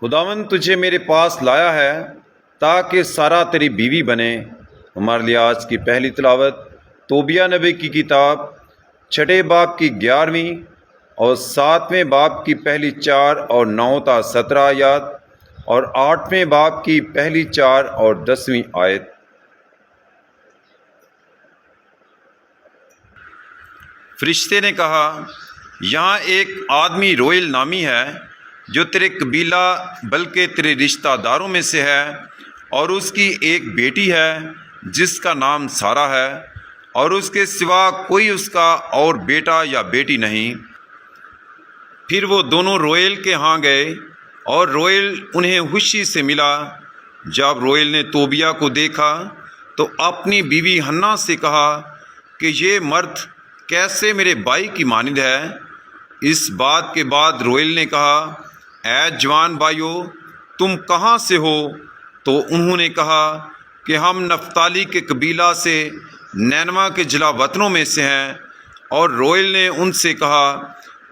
खुदावंद तुझे मेरे पास लाया है ताकि सारा तेरी बीवी बने। हमारे लिए आज की पहली तिलावत तोबिया नबी की किताब 6 बाब की 11वीं और 7वें बाब की पहली 4 और 9 ता 17 आयत और 8वें बाब की पहली 4 और 10वीं आयत। फरिश्ते ने कहा, यहाँ एक आदमी रोयल नामी है जो तेरे कबीला बल्कि तेरे रिश्तेदारों में से है, और उसकी एक बेटी है जिसका नाम सारा है, और उसके सिवा कोई उसका और बेटा या बेटी नहीं। फिर वो दोनों रोयल के यहाँ गए और रोयल उन्हें खुशी से मिला। जब रोयल ने तोबिया को देखा तो अपनी बीवी हन्ना से कहा कि ये मर्द कैसे मेरे भाई की मानिंद है। इस बात के बाद रोयल ने कहा, ऐ जवान भाइयों, तुम कहाँ से हो? तो उन्होंने कहा कि हम नफ्ताली के कबीला से नैनवा के जिला वतनों में से हैं। और रोयल ने उनसे कहा,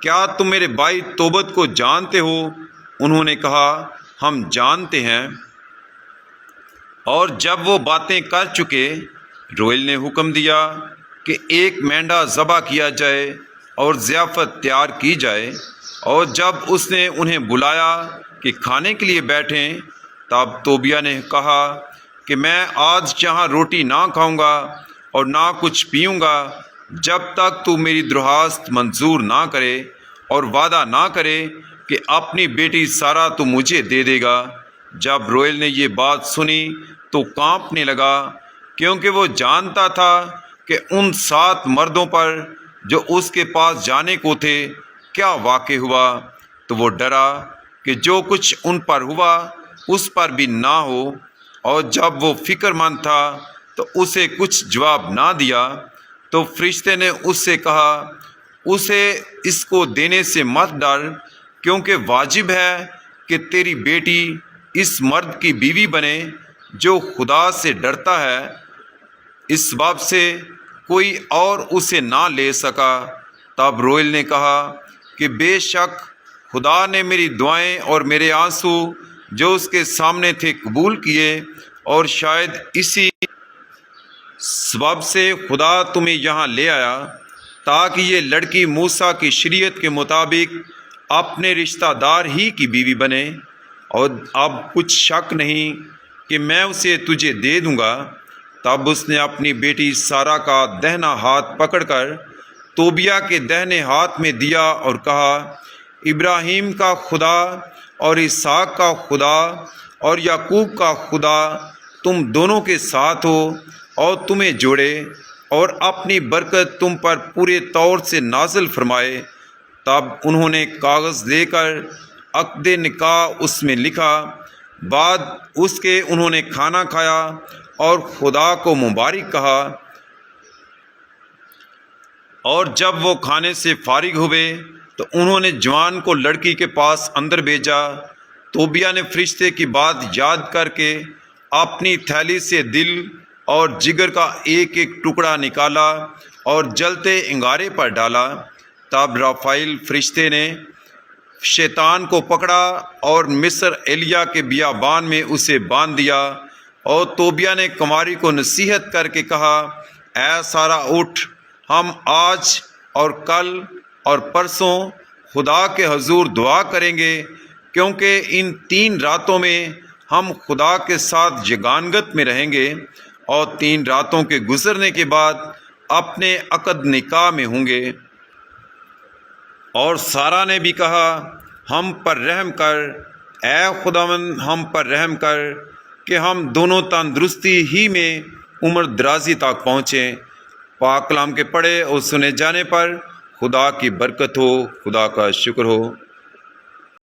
क्या तुम मेरे भाई तोबत को जानते हो? उन्होंने कहा, हम जानते हैं। और जब वो बातें कर चुके, रोयल ने हुक्म दिया कि एक मेंढा ज़बह किया जाए और ज़ियाफ़त तैयार की जाए। और जब उसने उन्हें बुलाया कि खाने के लिए बैठें, तब तोबिया ने कहा कि मैं आज यहाँ रोटी ना खाऊंगा और ना कुछ पीऊंगा जब तक तू मेरी दरख्वास्त मंजूर ना करे और वादा ना करे कि अपनी बेटी सारा तू मुझे दे देगा। जब रोयल ने ये बात सुनी तो कांपने लगा, क्योंकि वो जानता था कि उन 7 मर्दों पर जो उसके पास जाने को थे क्या वाक़ई हुआ। तो वो डरा कि जो कुछ उन पर हुआ उस पर भी ना हो। और जब वो फिक्रमंद था तो उसे कुछ जवाब ना दिया। तो फरिश्ते ने उससे कहा, उसे इसको देने से मत डर, क्योंकि वाजिब है कि तेरी बेटी इस मर्द की बीवी बने जो खुदा से डरता है। इस बाब से कोई और उसे ना ले सका। तब रोयल ने कहा कि बेशक खुदा ने मेरी दुआएं और मेरे आंसू जो उसके सामने थे कबूल किए, और शायद इसी सबब से खुदा तुम्हें यहाँ ले आया ताकि ये लड़की मूसा की शरीयत के मुताबिक अपने रिश्तेदार ही की बीवी बने। और अब कुछ शक नहीं कि मैं उसे तुझे दे दूँगा। तब उसने अपनी बेटी सारा का दाहिना हाथ पकड़कर तोबिया के दाहिने हाथ में दिया और कहा, इब्राहीम का खुदा और इसहाक का खुदा और याकूब का खुदा तुम दोनों के साथ हो और तुम्हें जोड़े और अपनी बरकत तुम पर पूरे तौर से नाजिल फरमाए। तब उन्होंने कागज़ देकर अक़्दे निकाह उसमें लिखा। बाद उसके उन्होंने खाना खाया और खुदा को मुबारक कहा। और जब वो खाने से फारिग हुए तो उन्होंने जवान को लड़की के पास अंदर भेजा। तोबिया ने फरिश्ते की बात याद करके अपनी थैली से दिल और जिगर का एक एक टुकड़ा निकाला और जलते अंगारे पर डाला। तब राफाइल फरिश्ते ने शैतान को पकड़ा और मिस्र एलिया के बियाबान में उसे बांध दिया। और तोबिया ने कुमारी को नसीहत करके कहा, ऐ सारा उठ, हम आज और कल और परसों खुदा के हजूर दुआ करेंगे, क्योंकि इन 3 रातों में हम खुदा के साथ जगानगत में रहेंगे और 3 रातों के गुजरने के बाद अपने अक़द निकाह में होंगे। और सारा ने भी कहा, हम पर रहम कर, ऐ खुदावंद हम पर रहम कर कि हम दोनों तंदुरुस्ती ही में उम्र दराजी तक पहुँचें। पाक कलाम के पढ़े और सुने जाने पर खुदा की बरकत हो। खुदा का शुक्र हो।